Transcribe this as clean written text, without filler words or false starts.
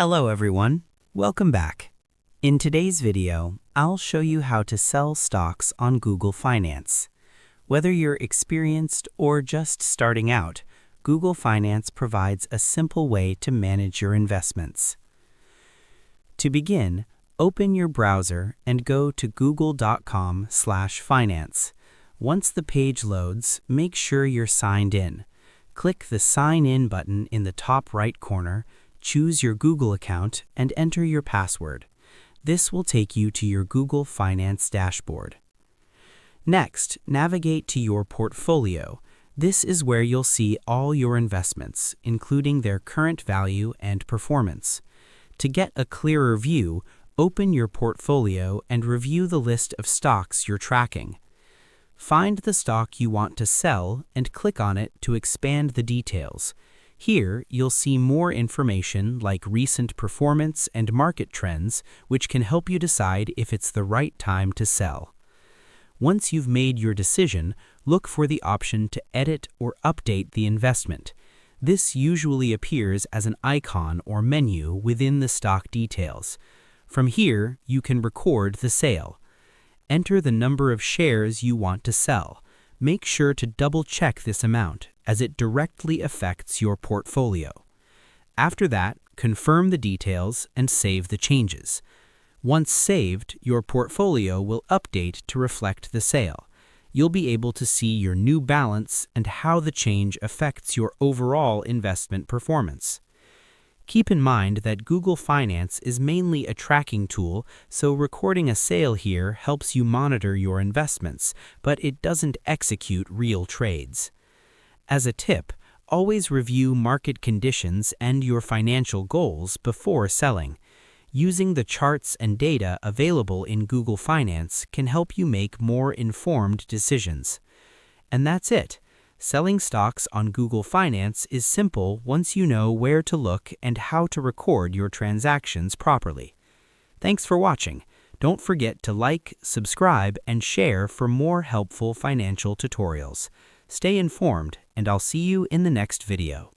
Hello everyone, welcome back. In today's video, I'll show you how to sell stocks on Google Finance. Whether you're experienced or just starting out, Google Finance provides a simple way to manage your investments. To begin, open your browser and go to google.com/finance. Once the page loads, make sure you're signed in. Click the Sign In button in the top right corner, choose your Google account, and enter your password. This will take you to your Google Finance dashboard. Next, navigate to your portfolio. This is where you'll see all your investments, including their current value and performance. To get a clearer view, open your portfolio and review the list of stocks you're tracking. Find the stock you want to sell and click on it to expand the details. Here, you'll see more information like recent performance and market trends, which can help you decide if it's the right time to sell. Once you've made your decision, look for the option to edit or update the investment. This usually appears as an icon or menu within the stock details. From here, you can record the sale. Enter the number of shares you want to sell. Make sure to double-check this amount, as it directly affects your portfolio. After that, confirm the details and save the changes. Once saved, your portfolio will update to reflect the sale. You'll be able to see your new balance and how the change affects your overall investment performance. Keep in mind that Google Finance is mainly a tracking tool, so recording a sale here helps you monitor your investments, but it doesn't execute real trades. As a tip, always review market conditions and your financial goals before selling. Using the charts and data available in Google Finance can help you make more informed decisions. And that's it. Selling stocks on Google Finance is simple once you know where to look and how to record your transactions properly. Thanks for watching. Don't forget to like, subscribe, and share for more helpful financial tutorials. Stay informed, and I'll see you in the next video.